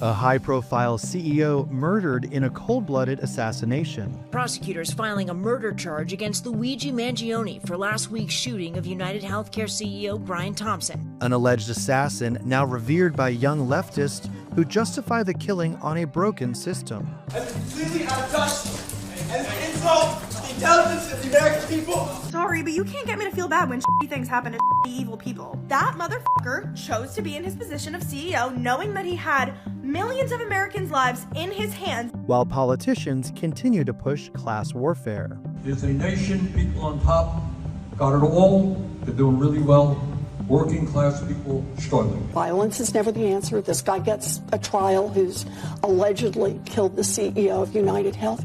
A high-profile CEO murdered in a cold-blooded assassination. Prosecutors filing a murder charge against Luigi Mangioni for last week's shooting of United Healthcare CEO Brian Thompson. An alleged assassin now revered by young leftists who justify the killing on a broken system. That's completely out of touch and insult the intelligence of the American people. Sorry, but you can't get me to feel bad when shitty things happen to shitty evil people. That motherfucker chose to be in his position of CEO knowing that he had millions of Americans' lives in his hands. While politicians continue to push class warfare. It's a nation, people on top got it all, they're doing really well. Working class people struggling. Violence is never the answer. This guy gets a trial who's allegedly killed the CEO of United Health.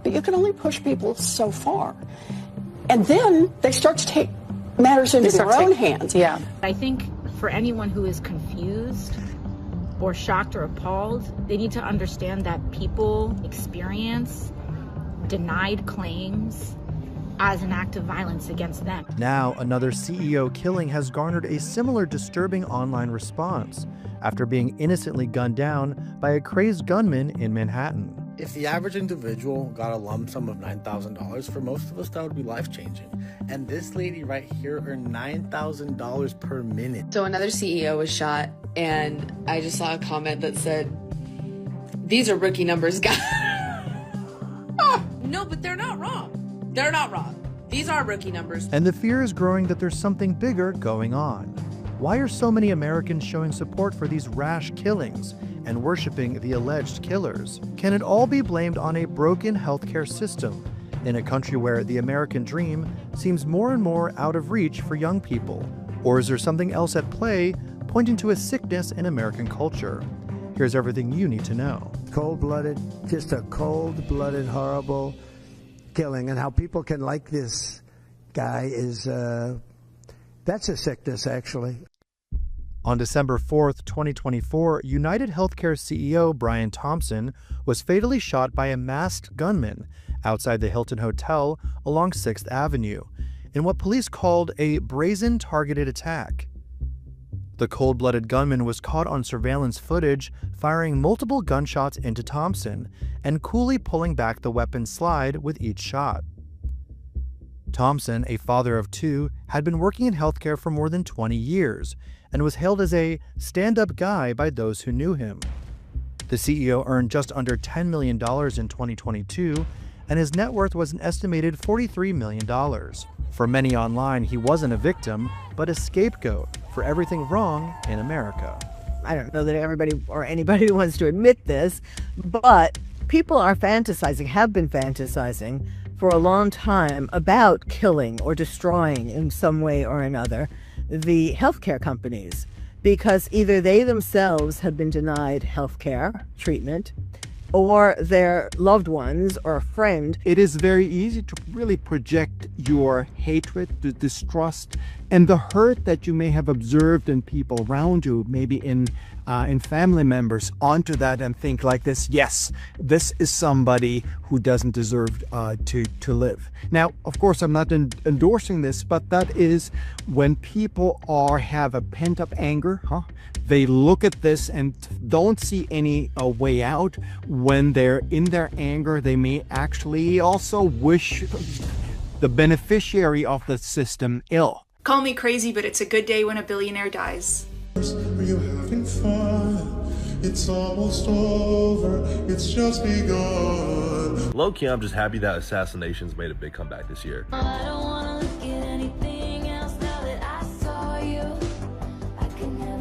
But you can only push people so far. And then they start to take matters into their own hands. Yeah. I think for anyone who is confused or shocked or appalled, they need to understand that people experience denied claims as an act of violence against them. Now, another CEO killing has garnered a similar disturbing online response after being innocently gunned down by a crazed gunman in Manhattan. If the average individual got a lump sum of $9,000, for most of us that would be life-changing. And this lady right here earned $9,000 per minute. So another CEO was shot, and I just saw a comment that said, "These are rookie numbers, guys." No, but they're not wrong. They're not wrong. These are rookie numbers. And the fear is growing that there's something bigger going on. Why are so many Americans showing support for these rash killings and worshiping the alleged killers? Can it all be blamed on a broken healthcare system in a country where the American dream seems more and more out of reach for young people? Or is there something else at play pointing to a sickness in American culture? Here's everything you need to know. Cold-blooded, just a cold-blooded, horrible killing, and how people can like this guy is, that's a sickness, actually. On December 4th, 2024, United Healthcare CEO Brian Thompson was fatally shot by a masked gunman outside the Hilton Hotel along 6th Avenue in what police called a brazen targeted attack. The cold-blooded gunman was caught on surveillance footage firing multiple gunshots into Thompson and coolly pulling back the weapon's slide with each shot. Thompson, a father of two, had been working in healthcare for more than 20 years and was hailed as a stand-up guy by those who knew him. The CEO earned just under $10 million in 2022, and his net worth was an estimated $43 million. For many online, he wasn't a victim, but a scapegoat for everything wrong in America. I don't know that everybody or anybody wants to admit this, but people are fantasizing, have been fantasizing for a long time about killing or destroying in some way or another the healthcare companies, because either they themselves have been denied healthcare treatment or their loved ones or a friend. It is very easy to really project your hatred, the distrust, and the hurt that you may have observed in people around you, maybe in family members, onto that and think like this: yes, this is somebody who doesn't deserve to live. Now, of course, I'm not endorsing this, but that is when people have a pent-up anger. They look at this and don't see any way out. When they're in their anger, they may actually also wish the beneficiary of the system ill. Call me crazy, but it's a good day when a billionaire dies. Are you having fun? It's almost over. It's just begun. Low-key, I'm just happy that assassinations made a big comeback this year. I don't wanna look at anything else now that I saw you.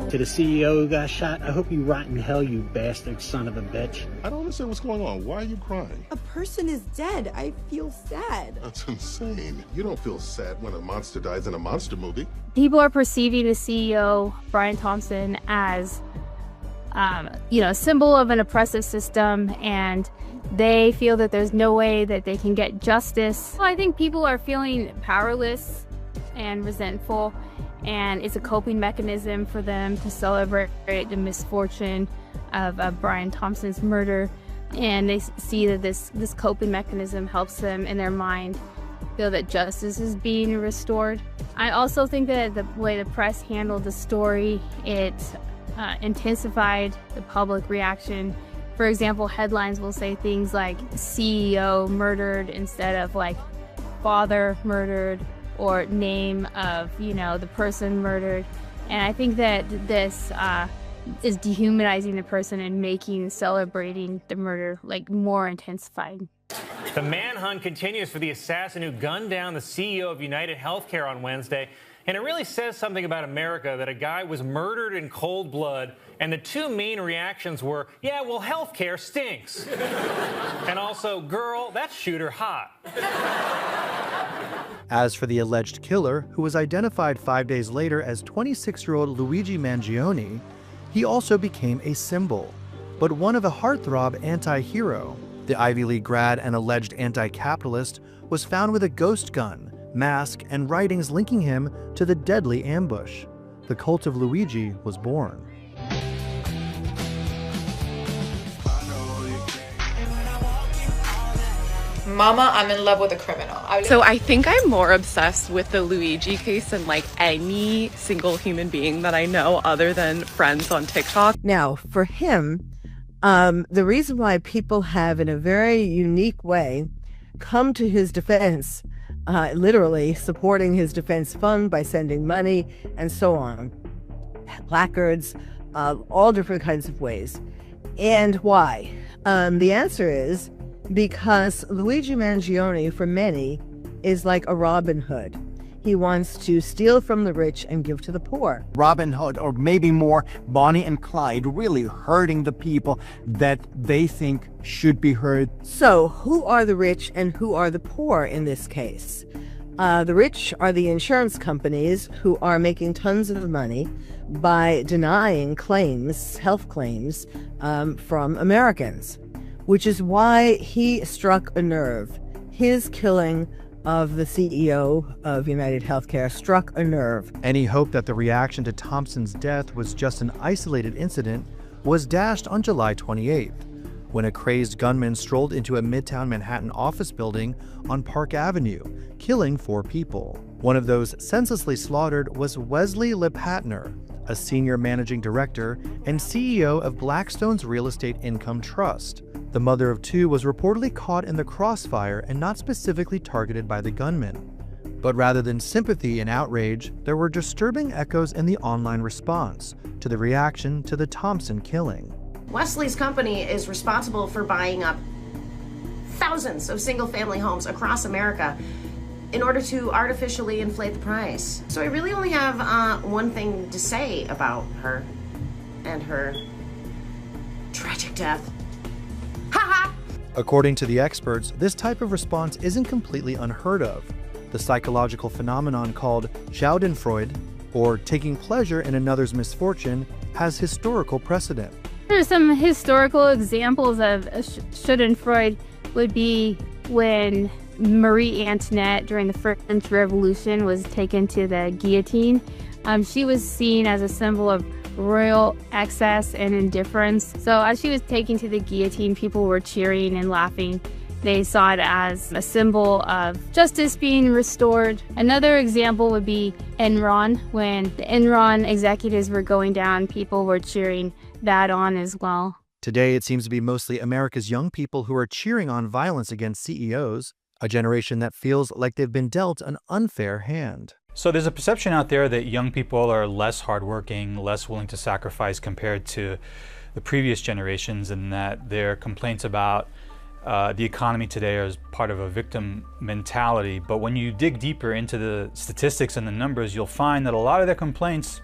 To the CEO who got shot, I hope you rot in hell, you bastard son of a bitch. I don't understand what's going on. Why are you crying? A person is dead. I feel sad. That's insane. You don't feel sad when a monster dies in a monster movie. People are perceiving the CEO, Brian Thompson, as a symbol of an oppressive system, and they feel that there's no way that they can get justice. Well, I think people are feeling powerless and resentful, and it's a coping mechanism for them to celebrate the misfortune of Brian Thompson's murder, and they see that this coping mechanism helps them in their mind feel that justice is being restored. I also think that the way the press handled the story, it intensified the public reaction. For example, headlines will say things like CEO murdered instead of like father murdered, or name of, the person murdered. And I think that this is dehumanizing the person and making celebrating the murder like more intensified. The manhunt continues for the assassin who gunned down the CEO of United Healthcare on Wednesday. And it really says something about America that a guy was murdered in cold blood, and the two main reactions were, yeah, well, healthcare stinks. And also, girl, that shooter hot. As for the alleged killer, who was identified 5 days later as 26-year-old Luigi Mangioni, he also became a symbol, but one of a heartthrob anti-hero. The Ivy League grad and alleged anti-capitalist was found with a ghost gun, mask, and writings linking him to the deadly ambush. The cult of Luigi was born. Mama, I'm in love with a criminal. So I think I'm more obsessed with the Luigi case than like any single human being that I know other than friends on TikTok. Now, for him, the reason why people have, in a very unique way, come to his defense, literally supporting his defense fund by sending money and so on, placards, all different kinds of ways. And why? The answer is because Luigi Mangioni, for many, is like a Robin Hood. He wants to steal from the rich and give to the poor. Robin Hood, or maybe more Bonnie and Clyde, really hurting the people that they think should be heard. So who are the rich and who are the poor in this case? The rich are the insurance companies who are making tons of money by denying claims, health claims, from Americans, which is why he struck a nerve. His killing of the CEO of United Healthcare struck a nerve. Any hope that the reaction to Thompson's death was just an isolated incident was dashed on July 28th, when a crazed gunman strolled into a Midtown Manhattan office building on Park Avenue, killing 4 people. One of those senselessly slaughtered was Wesley Lipatner, a senior managing director and CEO of Blackstone's Real Estate Income Trust. The mother of 2 was reportedly caught in the crossfire and not specifically targeted by the gunman. But rather than sympathy and outrage, there were disturbing echoes in the online response to the reaction to the Thompson killing. Wesley's company is responsible for buying up thousands of single-family homes across America in order to artificially inflate the price. So I really only have one thing to say about her and her tragic death. According to the experts, this type of response isn't completely unheard of. The psychological phenomenon called Schadenfreude, or taking pleasure in another's misfortune, has historical precedent. There's some historical examples of Schadenfreude would be when Marie Antoinette during the French Revolution was taken to the guillotine. She was seen as a symbol of royal excess and indifference. So as she was taken to the guillotine, people were cheering and laughing. They saw it as a symbol of justice being restored. Another example would be Enron. When the Enron executives were going down, people were cheering that on as well. Today, it seems to be mostly America's young people who are cheering on violence against CEOs, a generation that feels like they've been dealt an unfair hand. So there's a perception out there that young people are less hardworking, less willing to sacrifice compared to the previous generations, and that their complaints about the economy today are part of a victim mentality. But when you dig deeper into the statistics and the numbers, you'll find that a lot of their complaints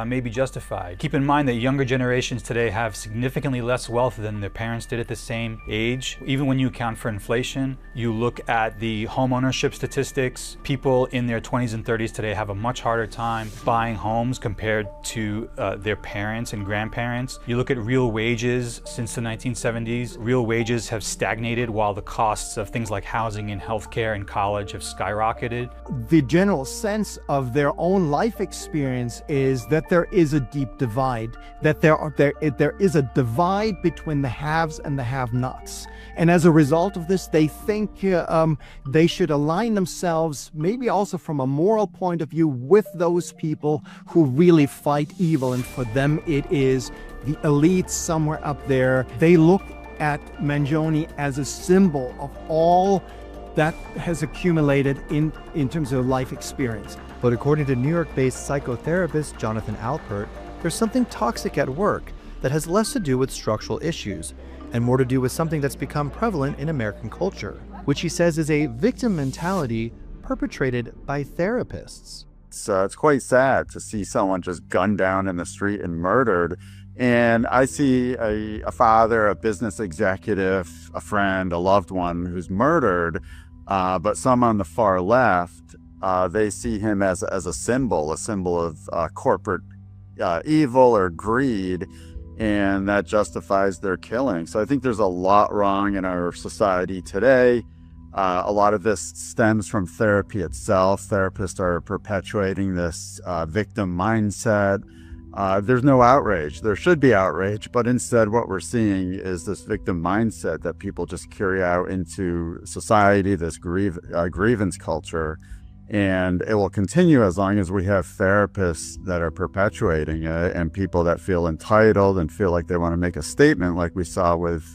may be justified. Keep in mind that younger generations today have significantly less wealth than their parents did at the same age. Even when you account for inflation, you look at the home ownership statistics, people in their 20s and 30s today have a much harder time buying homes compared to their parents and grandparents. You look at real wages since the 1970s, real wages have stagnated while the costs of things like housing and healthcare and college have skyrocketed. The general sense of their own life experience is that that there is a deep divide, that there is a divide between the haves and the have-nots. And as a result of this, they think they should align themselves, maybe also from a moral point of view, with those people who really fight evil. And for them, it is the elites somewhere up there. They look at Mangioni as a symbol of all that has accumulated in terms of life experience. But according to New York-based psychotherapist Jonathan Alpert, there's something toxic at work that has less to do with structural issues and more to do with something that's become prevalent in American culture, which he says is a victim mentality perpetrated by therapists. It's quite sad to see someone just gunned down in the street and murdered. And I see a father, a business executive, a friend, a loved one who's murdered, but some on the far left, they see him as a symbol of corporate evil or greed, and that justifies their killing. So I think there's a lot wrong in our society today. A lot of this stems from therapy itself. Therapists are perpetuating this victim mindset. There's no outrage. There should be outrage, but instead what we're seeing is this victim mindset that people just carry out into society, this grievance culture. And it will continue as long as we have therapists that are perpetuating it and people that feel entitled and feel like they want to make a statement, like we saw with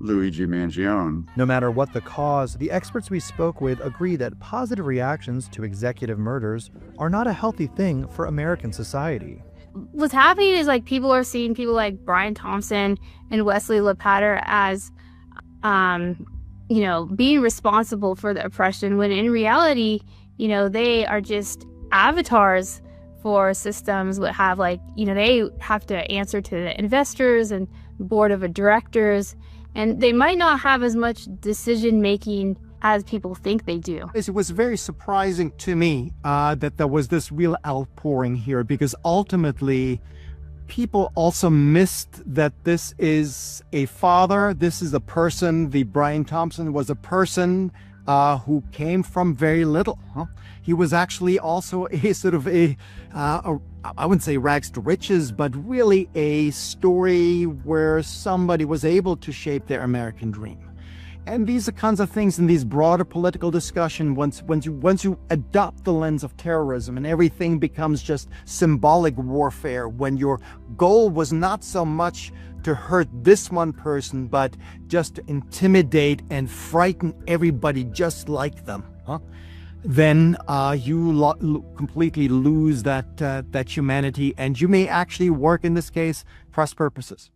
Luigi Mangioni. No matter what the cause, the experts we spoke with agree that positive reactions to executive murders are not a healthy thing for American society. What's happening is like people are seeing people like Brian Thompson and Wesley LePatter as being responsible for the oppression, when in reality, they are just avatars for systems that have they have to answer to the investors and board of directors, and they might not have as much decision making as people think they do. It was very surprising to me that there was this real outpouring here, because ultimately people also missed that this is a father, this is a person. The Brian Thompson was a person who came from very little. He was actually also a sort of I wouldn't say rags to riches, but really a story where somebody was able to shape their American dream. And these are kinds of things in these broader political discussion, once you adopt the lens of terrorism and everything becomes just symbolic warfare, when your goal was not so much to hurt this one person, but just to intimidate and frighten everybody just like them, then you completely lose that humanity, and you may actually work, in this case, cross purposes.